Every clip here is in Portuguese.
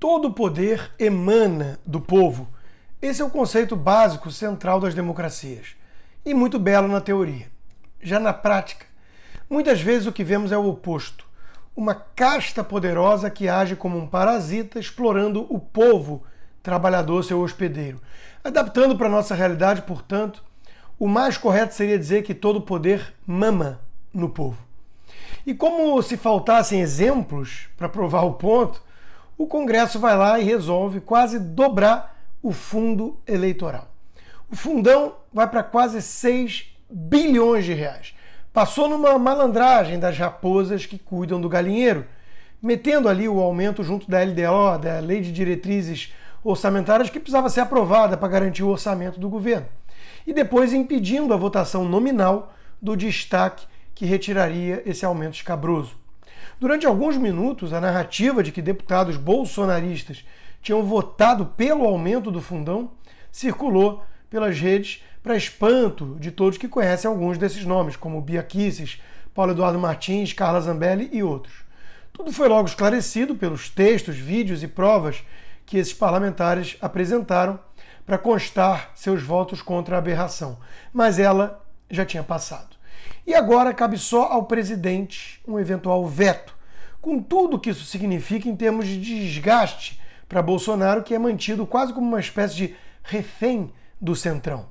Todo poder emana do povo. Esse é o conceito básico central das democracias, e muito belo na teoria. Já na prática, muitas vezes o que vemos é o oposto. Uma casta poderosa que age como um parasita, explorando o povo trabalhador, seu hospedeiro. Adaptando para a nossa realidade, portanto, o mais correto seria dizer que todo poder mama no povo. E como se faltassem exemplos para provar o ponto, o Congresso vai lá e resolve quase dobrar o fundo eleitoral. O fundão vai para quase 6 bilhões de reais. Passou numa malandragem das raposas que cuidam do galinheiro, metendo ali o aumento junto da LDO, da Lei de Diretrizes Orçamentárias, que precisava ser aprovada para garantir o orçamento do governo. E depois impedindo a votação nominal do destaque que retiraria esse aumento escabroso. Durante alguns minutos, a narrativa de que deputados bolsonaristas tinham votado pelo aumento do fundão circulou pelas redes para espanto de todos que conhecem alguns desses nomes, como Bia Kicis, Paulo Eduardo Martins, Carla Zambelli e outros. Tudo foi logo esclarecido pelos textos, vídeos e provas que esses parlamentares apresentaram para constar seus votos contra a aberração. Mas ela já tinha passado. E agora cabe só ao presidente um eventual veto, com tudo que isso significa em termos de desgaste para Bolsonaro, que é mantido quase como uma espécie de refém do Centrão,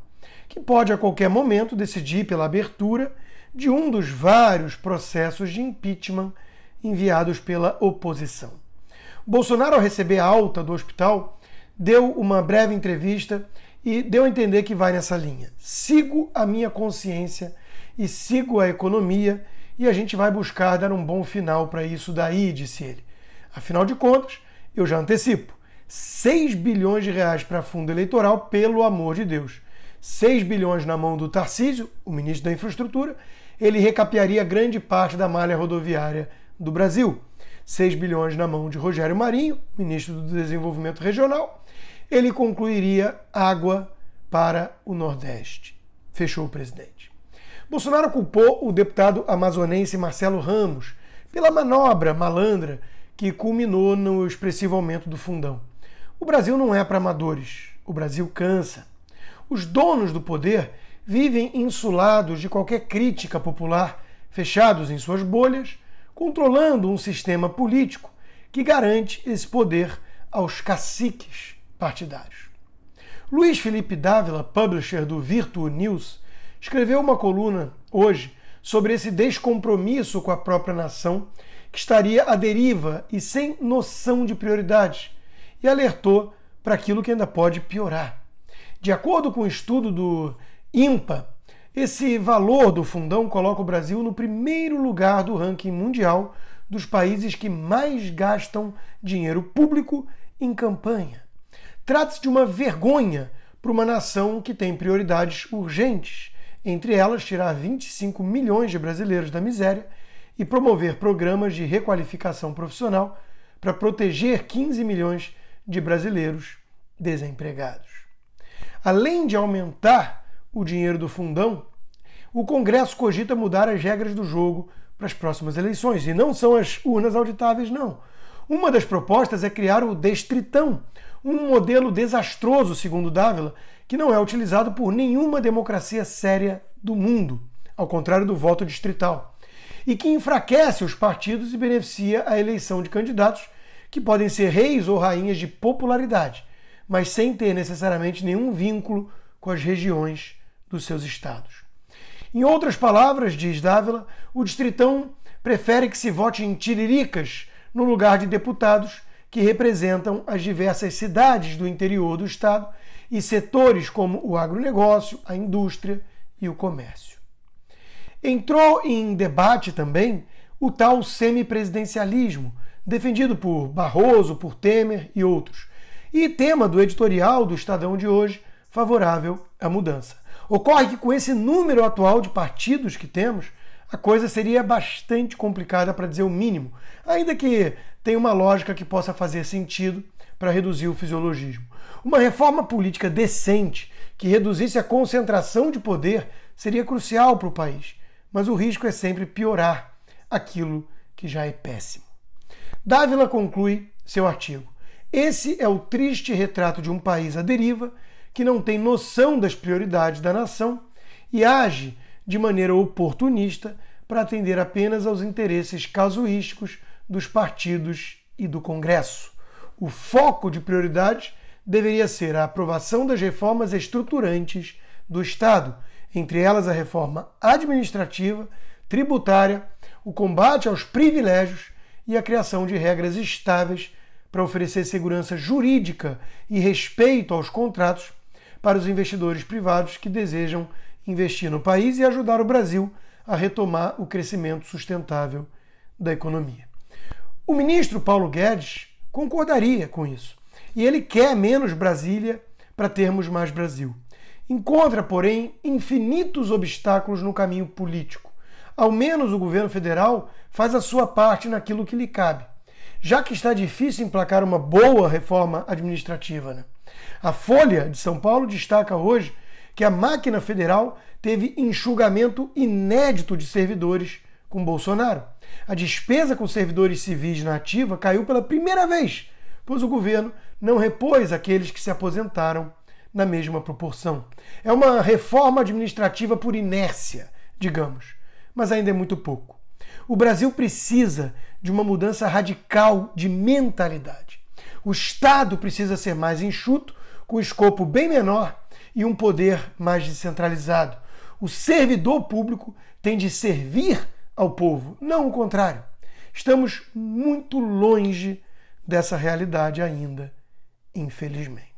que pode a qualquer momento decidir pela abertura de um dos vários processos de impeachment enviados pela oposição. Bolsonaro, ao receber a alta do hospital, deu uma breve entrevista e deu a entender que vai nessa linha. Sigo a minha consciência e sigo a economia e a gente vai buscar dar um bom final para isso daí, disse ele. Afinal de contas, eu já antecipo, 6 bilhões de reais para fundo eleitoral, pelo amor de Deus. 6 bilhões na mão do Tarcísio, o ministro da Infraestrutura, ele recapearia grande parte da malha rodoviária do Brasil. 6 bilhões na mão de Rogério Marinho, ministro do Desenvolvimento Regional, ele concluiria água para o Nordeste. Fechou o presidente. Bolsonaro culpou o deputado amazonense Marcelo Ramos pela manobra malandra que culminou no expressivo aumento do fundão. O Brasil não é para amadores, o Brasil cansa. Os donos do poder vivem insulados de qualquer crítica popular, fechados em suas bolhas, controlando um sistema político que garante esse poder aos caciques partidários. Luiz Felipe Dávila, publisher do Virtu News, escreveu uma coluna hoje sobre esse descompromisso com a própria nação que estaria à deriva e sem noção de prioridades, e alertou para aquilo que ainda pode piorar. De acordo com o estudo do INPA, esse valor do fundão coloca o Brasil no primeiro lugar do ranking mundial dos países que mais gastam dinheiro público em campanha. Trata-se de uma vergonha para uma nação que tem prioridades urgentes, entre elas tirar 25 milhões de brasileiros da miséria e promover programas de requalificação profissional para proteger 15 milhões de brasileiros desempregados. Além de aumentar o dinheiro do fundão, o Congresso cogita mudar as regras do jogo para as próximas eleições. E não são as urnas auditáveis, não. Uma das propostas é criar o Destritão, um modelo desastroso, segundo Dávila, que não é utilizado por nenhuma democracia séria do mundo, ao contrário do voto distrital, e que enfraquece os partidos e beneficia a eleição de candidatos que podem ser reis ou rainhas de popularidade, mas sem ter necessariamente nenhum vínculo com as regiões dos seus estados. Em outras palavras, diz Dávila, o Distritão prefere que se vote em tiriricas no lugar de deputados que representam as diversas cidades do interior do estado e setores como o agronegócio, a indústria e o comércio. Entrou em debate também o tal semipresidencialismo, defendido por Barroso, por Temer e outros, e tema do editorial do Estadão de hoje, favorável à mudança. Ocorre que com esse número atual de partidos que temos, a coisa seria bastante complicada, para dizer o mínimo, ainda que tenha uma lógica que possa fazer sentido para reduzir o fisiologismo. Uma reforma política decente que reduzisse a concentração de poder seria crucial para o país, mas o risco é sempre piorar aquilo que já é péssimo. Dávila conclui seu artigo. Esse é o triste retrato de um país à deriva que não tem noção das prioridades da nação e age de maneira oportunista para atender apenas aos interesses casuísticos dos partidos e do Congresso. O foco de prioridades deveria ser a aprovação das reformas estruturantes do Estado, entre elas a reforma administrativa, tributária, o combate aos privilégios e a criação de regras estáveis para oferecer segurança jurídica e respeito aos contratos para os investidores privados que desejam investir no país e ajudar o Brasil a retomar o crescimento sustentável da economia. O ministro Paulo Guedes concordaria com isso. E ele quer menos Brasília para termos mais Brasil. Encontra, porém, infinitos obstáculos no caminho político. Ao menos o governo federal faz a sua parte naquilo que lhe cabe, já que está difícil emplacar uma boa reforma administrativa, né? A Folha de São Paulo destaca hoje que a máquina federal teve enxugamento inédito de servidores com Bolsonaro. A despesa com servidores civis na ativa caiu pela primeira vez, pois o governo não repôs aqueles que se aposentaram na mesma proporção. É uma reforma administrativa por inércia, digamos, mas ainda é muito pouco. O Brasil precisa de uma mudança radical de mentalidade. O Estado precisa ser mais enxuto, com escopo bem menor e um poder mais descentralizado. O servidor público tem de servir ao povo, não o contrário. Estamos muito longe dessa realidade ainda, infelizmente.